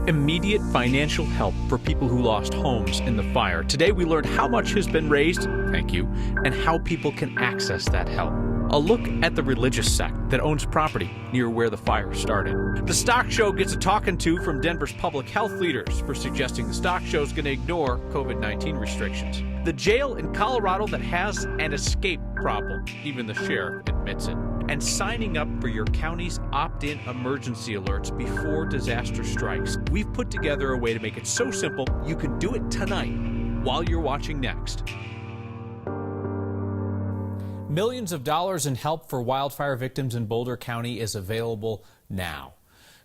Immediate financial help for people who lost homes in the fire. Today we learned how much has been raised, thank you, and how people can access that help. A look at the religious sect that owns property near where the fire started. The Stock Show gets a talking to from Denver's public health leaders for suggesting the Stock Show's going to ignore COVID-19 restrictions. The jail in Colorado that has an escape problem, even the sheriff admits it. And signing up for your county's opt-in emergency alerts before disaster strikes. We've put together a way to make it so simple you can do it tonight while you're watching next. Millions of dollars in help for wildfire victims in Boulder County is available now.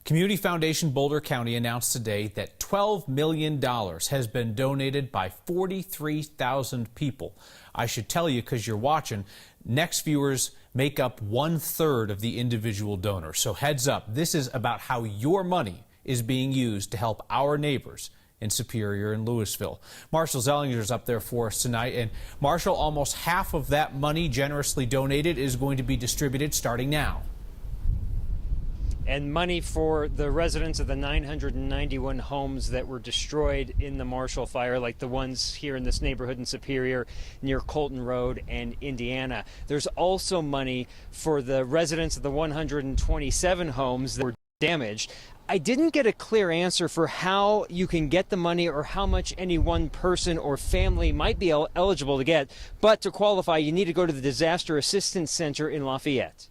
Community Foundation Boulder County announced today that $12 million has been donated by 43,000 people. I should tell you, because you're watching, next viewers make up 1/3 of the individual donors. So heads up, this is about how your money is being used to help our neighbors in Superior and Louisville. Marshall Zellinger's up there for us tonight. And Marshall, almost half of that money generously donated is going to be distributed starting now. And money for the residents of the 991 homes that were destroyed in the Marshall fire, like the ones here in this neighborhood in Superior near Colton Road and Indiana. There's also money for the residents of the 127 homes that were damaged. I didn't get a clear answer for how you can get the money or how much any one person or family might be eligible to get, but to qualify, you need to go to the Disaster Assistance Center in Lafayette.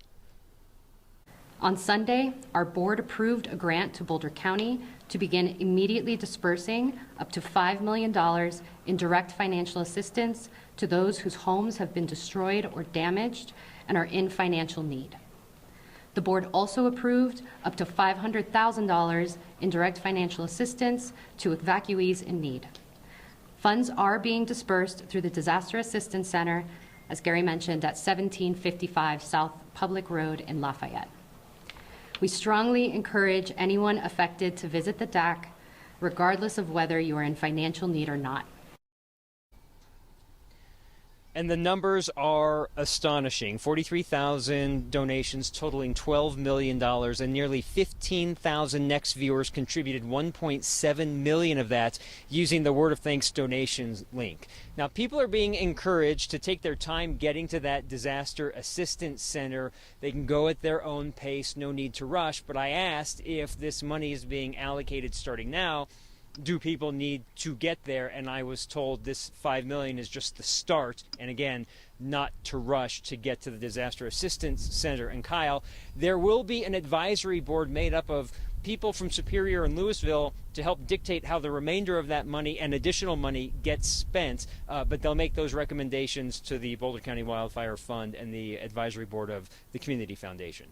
On Sunday, our board approved a grant to Boulder County to begin immediately dispersing up to $5 million in direct financial assistance to those whose homes have been destroyed or damaged and are in financial need. The board also approved up to $500,000 in direct financial assistance to evacuees in need. Funds are being dispersed through the Disaster Assistance Center, as Gary mentioned, at 1755 South Public Road in Lafayette. We strongly encourage anyone affected to visit the DAC, regardless of whether you are in financial need or not. And the numbers are astonishing. 43,000 donations totaling $12 million, and nearly 15,000 Next viewers contributed $1.7 million of that using the Word of Thanks donations link. Now, people are being encouraged to take their time getting to that Disaster Assistance Center. They can go at their own pace, no need to rush. But I asked if this money is being allocated starting now. Do people need to get there? And I was told this $5 million is just the start, and again, not to rush to get to the Disaster Assistance Center. And Kyle, there will be an advisory board made up of people from Superior and Louisville to help dictate how the remainder of that money and additional money gets spent, but they'll make those recommendations to the Boulder County Wildfire Fund and the advisory board of the Community Foundation.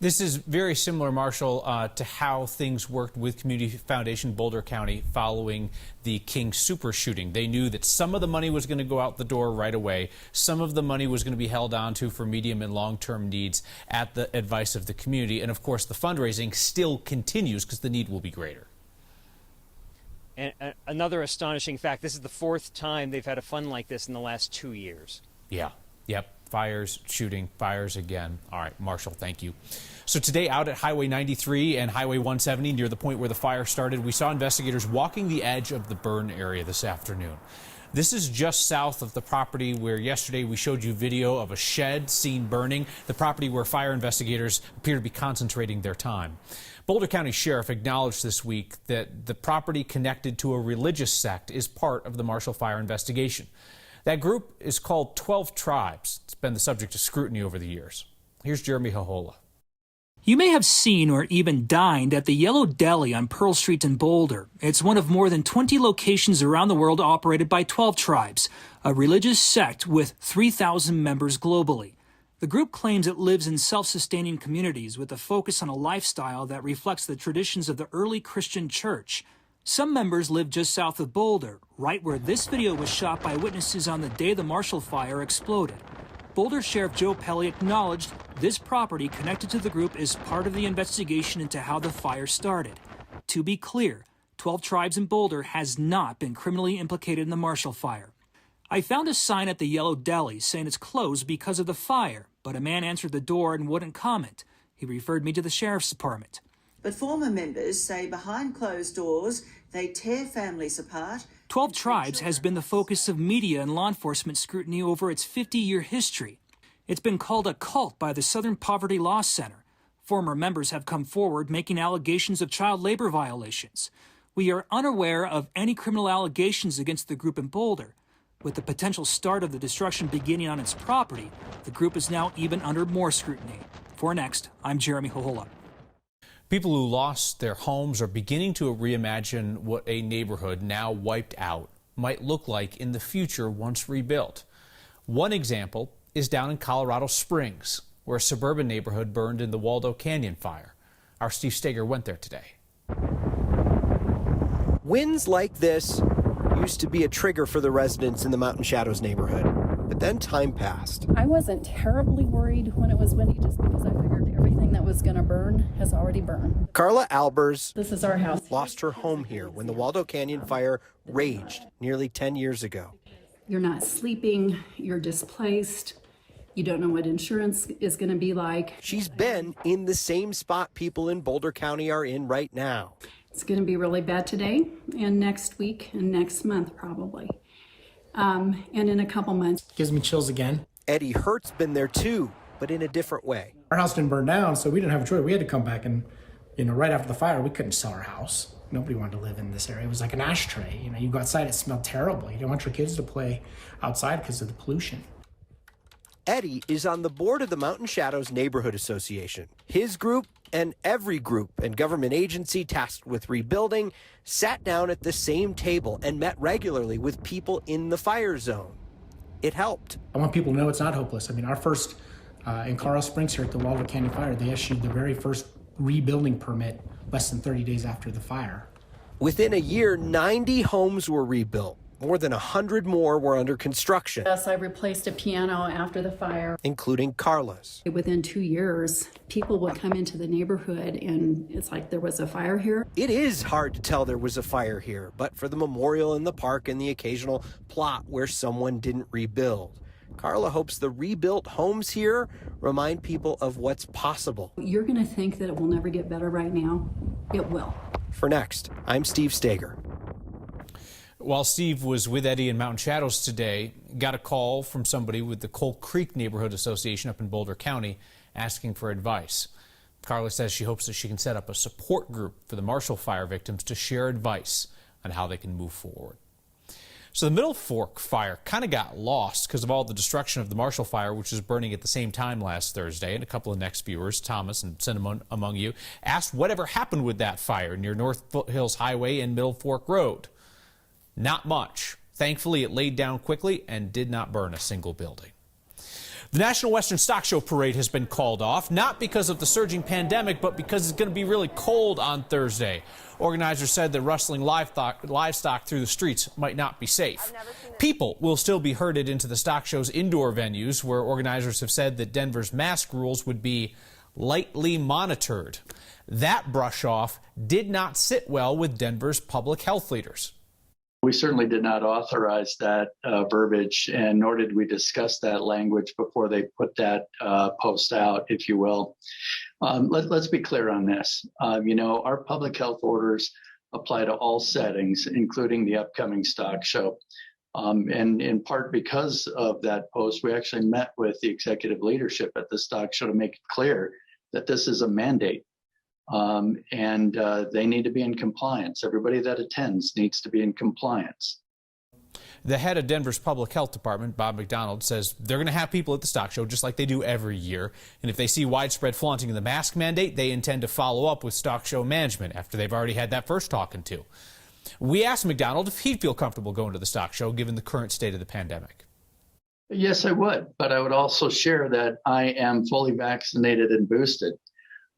This is very similar, Marshall, to how things worked with Community Foundation Boulder County following the King Super shooting. They knew that some of the money was going to go out the door right away. Some of the money was going to be held on to for medium and long-term needs at the advice of the community. And of course, the fundraising still continues because the need will be greater. And another astonishing fact, this is the 4th time they've had a fund like this in the last 2 years. Yeah. Yep. Fires, shooting, fires again. All right, Marshall, thank you. So today out at Highway 93 and Highway 170 near the point where the fire started, we saw investigators walking the edge of the burn area this afternoon. This is just south of the property where yesterday we showed you video of a shed seen burning, the property where fire investigators appear to be concentrating their time. Boulder County Sheriff acknowledged this week that the property connected to a religious sect is part of the Marshall Fire investigation. That group is called 12 Tribes. It's been the subject of scrutiny over the years. Here's Jeremy Hahola. You may have seen or even dined at the Yellow Deli on Pearl Street in Boulder. It's one of more than 20 locations around the world operated by 12 Tribes, a religious sect with 3,000 members globally. The group claims it lives in self-sustaining communities with a focus on a lifestyle that reflects the traditions of the early Christian church. Some members live just south of Boulder, right where this video was shot by witnesses on the day the Marshall fire exploded. Boulder Sheriff Joe Pelly acknowledged this property connected to the group is part of the investigation into how the fire started. To be clear, 12 Tribes in Boulder has not been criminally implicated in the Marshall fire. I found a sign at the Yellow Deli saying it's closed because of the fire, but a man answered the door and wouldn't comment. He referred me to the sheriff's department. But former members say behind closed doors, they tear families apart. 12 Tribes has been the focus of media and law enforcement scrutiny over its 50-year history. It's been called a cult by the Southern Poverty Law Center. Former members have come forward making allegations of child labor violations. We are unaware of any criminal allegations against the group in Boulder. With the potential start of the destruction beginning on its property, the group is now even under more scrutiny. For Next, I'm Jeremy Hohola. People who lost their homes are beginning to reimagine what a neighborhood now wiped out might look like in the future once rebuilt. One example is down in Colorado Springs, where a suburban neighborhood burned in the Boulder Canyon fire. Our Steve Steger went there today. Winds like this used to be a trigger for the residents in the Mountain Shadows neighborhood, but then time passed. I wasn't terribly worried when it was windy just because I figured everything that was going to burn has already burned. Carla Albers This is our house. lost her home here when the Boulder Canyon fire raged nearly 10 years ago. You're not sleeping, you're displaced, you don't know what insurance is going to be like. She's been in the same spot people in Boulder County are in right now. It's going to be really bad today and next week and next month probably. And in a couple months. Gives me chills again. Eddie Hurt's been there too, but in a different way. Our house didn't burn down, so we didn't have a choice. We had to come back and, right after the fire, we couldn't sell our house. Nobody wanted to live in this area. It was like an ashtray. You go outside, it smelled terrible. You don't want your kids to play outside because of the pollution. Eddie is on the board of the Mountain Shadows Neighborhood Association. His group and every group and government agency tasked with rebuilding sat down at the same table and met regularly with people in the fire zone. It helped. I want people to know it's not hopeless. Our first, in Colorado Springs here at the Boulder Canyon fire, they issued the very first rebuilding permit less than 30 days after the fire. Within a year, 90 homes were rebuilt. More than 100 more were under construction. Yes, I replaced a piano after the fire. Including Carla's. Within 2 years, people would come into the neighborhood and it's like there was a fire here. It is hard to tell there was a fire here, but for the memorial in the park and the occasional plot where someone didn't rebuild. Carla hopes the rebuilt homes here remind people of what's possible. You're going to think that it will never get better right now. It will. For Next, I'm Steve Steger. While Steve was with Eddie in Mountain Shadows today, got a call from somebody with the Coal Creek Neighborhood Association up in Boulder County asking for advice. Carla says she hopes that she can set up a support group for the Marshall Fire victims to share advice on how they can move forward. So the Middle Fork fire kind of got lost because of all the destruction of the Marshall Fire, which was burning at the same time last Thursday. And a couple of Next viewers, Thomas and Cinnamon among you, asked whatever happened with that fire near North Foothills Highway and Middle Fork Road. Not much. Thankfully, it laid down quickly and did not burn a single building. The National Western Stock Show Parade has been called off, not because of the surging pandemic, but because it's going to be really cold on Thursday. Organizers said that rustling livestock through the streets might not be safe. People will still be herded into the stock show's indoor venues, where organizers have said that Denver's mask rules would be lightly monitored. That brush-off did not sit well with Denver's public health leaders. We certainly did not authorize that verbiage, and nor did we discuss that language before they put that post out, if you will. Let's be clear on this. Our public health orders apply to all settings, including the upcoming stock show. And in part because of that post, we actually met with the executive leadership at the stock show to make it clear that this is a mandate. And they need to be in compliance. Everybody that attends needs to be in compliance. The head of Denver's public health department, Bob McDonald, says they're going to have people at the stock show just like they do every year. And if they see widespread flaunting of the mask mandate, they intend to follow up with stock show management after they've already had that first talking to. We asked McDonald if he'd feel comfortable going to the stock show given the current state of the pandemic. Yes, I would. But I would also share that I am fully vaccinated and boosted.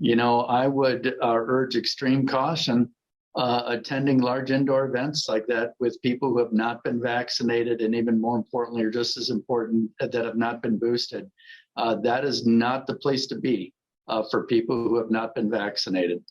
I would urge extreme caution attending large indoor events like that with people who have not been vaccinated, and even more importantly, or just as important, that have not been boosted. That is not the place to be for people who have not been vaccinated.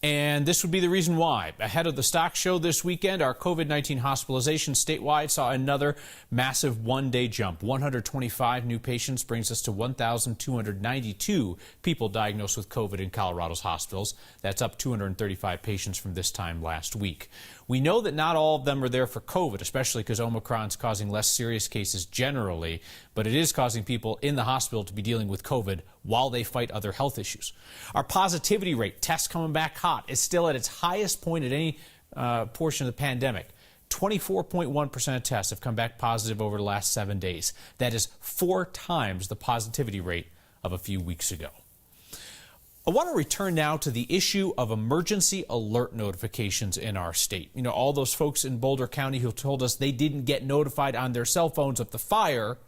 And this would be the reason why. Ahead of the stock show this weekend, our COVID-19 hospitalizations statewide saw another massive one-day jump. 125 new patients brings us to 1,292 people diagnosed with COVID in Colorado's hospitals. That's up 235 patients from this time last week. We know that not all of them are there for COVID, especially because Omicron's causing less serious cases generally, but it is causing people in the hospital to be dealing with COVID while they fight other health issues. Our positivity rate, tests coming back hot, is still at its highest point at any portion of the pandemic. 24.1% of tests have come back positive over the last 7 days. That is 4 times the positivity rate of a few weeks ago. I want to return now to the issue of emergency alert notifications in our state. You know, all those folks in Boulder County who told us they didn't get notified on their cell phones of the fire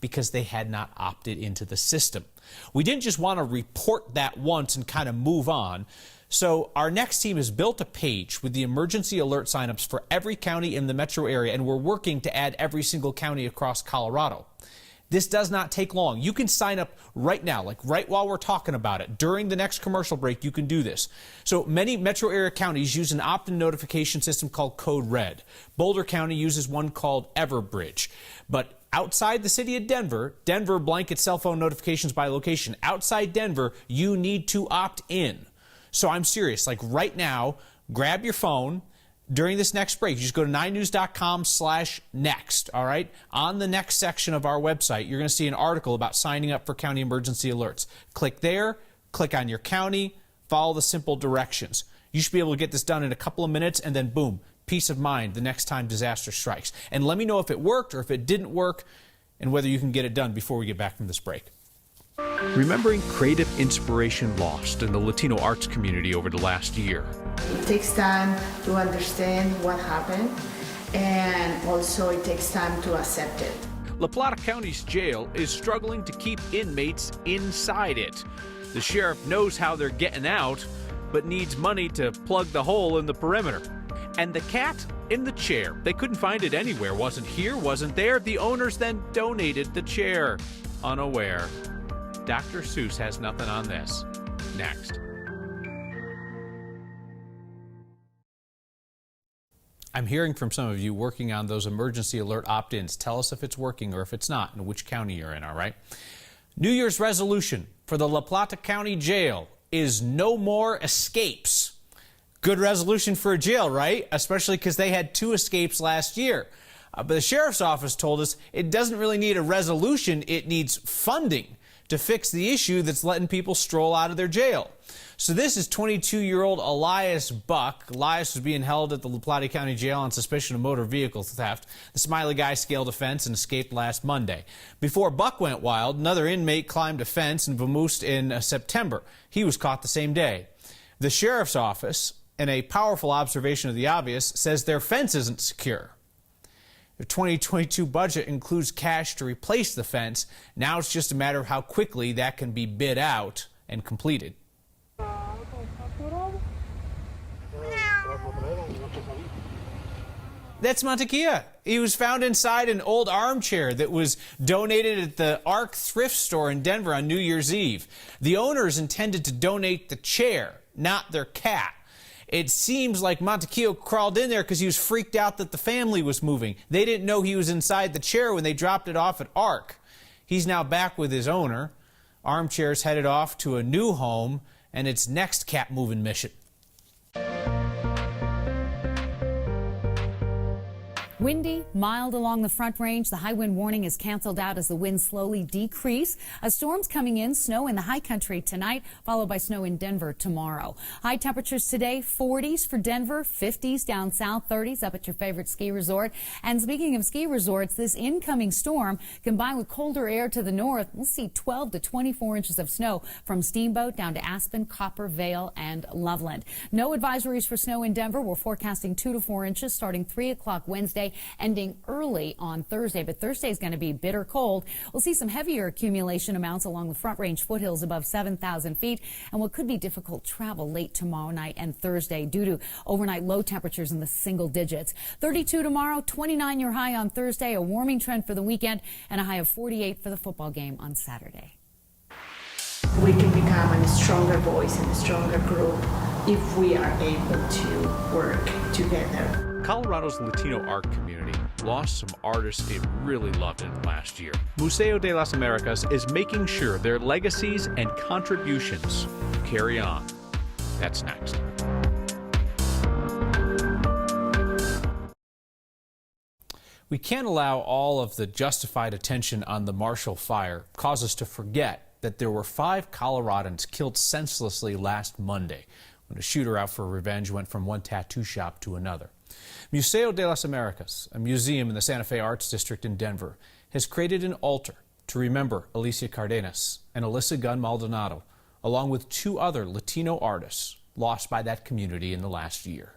because they had not opted into the system. We didn't just want to report that once and kind of move on. So our next team has built a page with the emergency alert signups for every county in the metro area, and we're working to add every single county across Colorado. This does not take long. You can sign up right now, like right while we're talking about it. During the next commercial break, you can do this. So many metro area counties use an opt-in notification system called Code Red. Boulder County uses one called Everbridge. But outside the city of Denver, Denver blankets cell phone notifications by location. Outside Denver, you need to opt in. So I'm serious, like right now, grab your phone. During this next break, you just go to 9news.com/next, all right? On the next section of our website, you're going to see an article about signing up for county emergency alerts. Click there, click on your county, follow the simple directions. You should be able to get this done in a couple of minutes, and then boom, peace of mind the next time disaster strikes. And let me know if it worked or if it didn't work and whether you can get it done before we get back from this break. Remembering creative inspiration lost in the Latino arts community over the last year. It takes time to understand what happened, and also it takes time to accept it. La Plata County's jail is struggling to keep inmates inside it. The sheriff knows how they're getting out, but needs money to plug the hole in the perimeter. And the cat in the chair, they couldn't find it anywhere. Wasn't here, wasn't there. The owners then donated the chair, unaware. Dr. Seuss has nothing on this. Next. I'm hearing from some of you working on those emergency alert opt-ins. Tell us if it's working or if it's not and which county you're in, all right? New Year's resolution for the La Plata County Jail is no more escapes. Good resolution for a jail, right? Especially because they had 2 escapes last year. But the sheriff's office told us it doesn't really need a resolution, it needs funding to fix the issue that's letting people stroll out of their jail. So this is 22-year-old Elias Buck. Elias was being held at the La Plata County Jail on suspicion of motor vehicle theft. The smiley guy scaled a fence and escaped last Monday. Before Buck went wild, another inmate climbed a fence and vamoosed in September. He was caught the same day. The sheriff's office, in a powerful observation of the obvious, says their fence isn't secure. The 2022 budget includes cash to replace the fence. Now it's just a matter of how quickly that can be bid out and completed. That's Montequilla. He was found inside an old armchair that was donated at the Arc thrift store in Denver on New Year's Eve. The owners intended to donate the chair, not their cat. It seems like Montequilla crawled in there because he was freaked out that the family was moving. They didn't know he was inside the chair when they dropped it off at Arc. He's now back with his owner. Armchair's headed off to a new home and its next cat moving mission. Windy, mild along the Front Range. The high wind warning is canceled out as the winds slowly decrease. A storm's coming in, snow in the high country tonight, followed by snow in Denver tomorrow. High temperatures today, 40s for Denver, 50s down south, 30s up at your favorite ski resort. And speaking of ski resorts, this incoming storm combined with colder air to the north, we'll see 12 to 24 inches of snow from Steamboat down to Aspen, Copper, Vale, and Loveland. No advisories for snow in Denver. We're forecasting 2 to 4 inches starting 3 o'clock Wednesday, ending early on Thursday. But Thursday is going to be bitter cold. We'll see some heavier accumulation amounts along the Front Range foothills above 7,000 feet and what could be difficult travel late tomorrow night and Thursday due to overnight low temperatures in the single digits. 32 tomorrow, 29 your high on Thursday, a warming trend for the weekend, and a high of 48 for the football game on Saturday. We can become a stronger voice and a stronger group if we are able to work together. Colorado's Latino art community lost some artists it really loved in last year. Museo de las Americas is making sure their legacies and contributions carry on. That's next. We can't allow all of the justified attention on the Marshall fire cause us to forget that there were 5 Coloradans killed senselessly last Monday when a shooter out for revenge went from one tattoo shop to another. Museo de las Americas, a museum in the Santa Fe Arts District in Denver, has created an altar to remember Alicia Cardenas and Alyssa Gunn Maldonado, along with 2 other Latino artists lost by that community in the last year.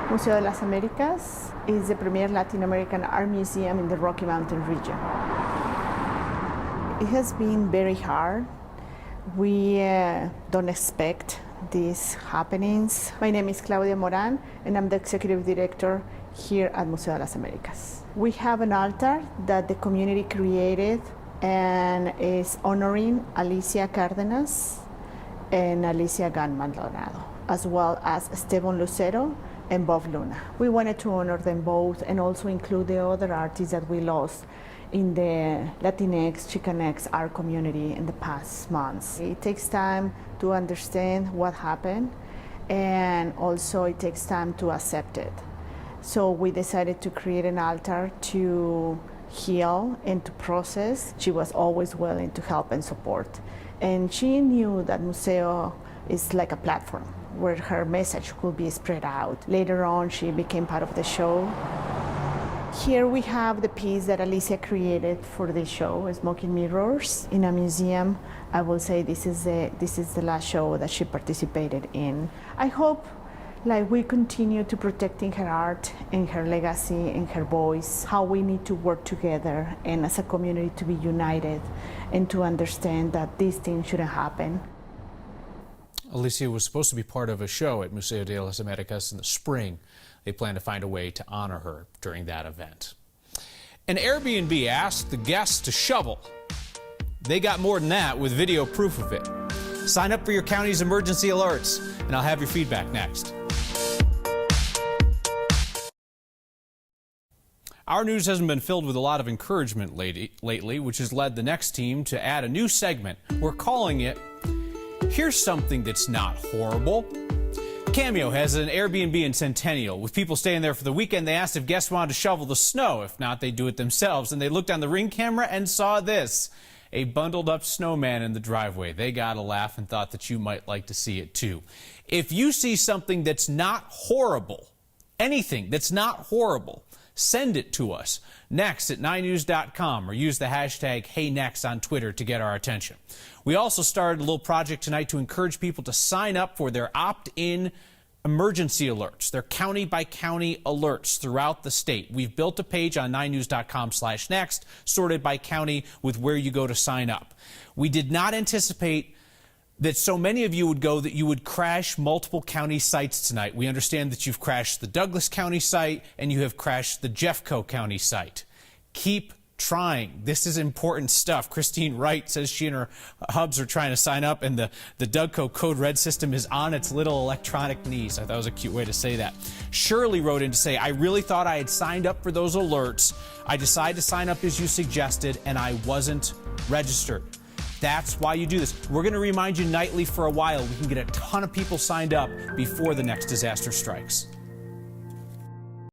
Museo de las Americas is the premier Latin American art museum in the Rocky Mountain region. It has been very hard. We don't expect these happenings. My name is Claudia Moran, and I'm the executive director here at Museo de las Americas. We have an altar that the community created and is honoring Alicia Cardenas and Alicia Gunn Maldonado, as well as Esteban Lucero and Bob Luna. We wanted to honor them both and also include the other artists that we lost in the Latinx, Chicanx art community in the past months. It takes time to understand what happened, and also it takes time to accept it. So we decided to create an altar to heal and to process. She was always willing to help and support. And she knew that Museo is like a platform where her message could be spread out. Later on, she became part of the show. Here we have the piece that Alicia created for this show, Smoking Mirrors, in a museum. I will say this is the last show that she participated in. I hope we continue to protecting her art and her legacy and her voice, how we need to work together and as a community to be united and to understand that these things shouldn't happen. Alicia was supposed to be part of a show at Museo de las Americas in the spring. They plan to find a way to honor her during that event. An Airbnb asked the guests to shovel. They got more than that with video proof of it. Sign up for your county's emergency alerts, and I'll have your feedback next. Our news hasn't been filled with a lot of encouragement lately, which has led the next team to add a new segment. We're calling it Here's Something That's Not Horrible. Cameo has an Airbnb in Centennial. With people staying there for the weekend, they asked if guests wanted to shovel the snow. If not, they'd do it themselves. And they looked on the Ring camera and saw this, a bundled up snowman in the driveway. They got a laugh and thought that you might like to see it too. If you see something that's not horrible, anything that's not horrible, send it to us next at 9news.com or use the hashtag HeyNext on Twitter to get our attention. We also started a little project tonight to encourage people to sign up for their opt-in emergency alerts, their county-by-county alerts throughout the state. We've built a page on 9news.com/next, sorted by county with where you go to sign up. We did not anticipate that so many of you would go that you would crash multiple county sites tonight. We understand that you've crashed the Douglas County site and you have crashed the Jeffco County site. Keep trying. This is important stuff. Christine Wright says she and her hubs are trying to sign up, and the Dougco Code Red system is on its little electronic knees. I thought it was a cute way to say that. Shirley wrote in to say, I really thought I had signed up for those alerts. I decided to sign up as you suggested, and I wasn't registered. That's why you do this. We're going to remind you nightly for a while. We can get a ton of people signed up before the next disaster strikes.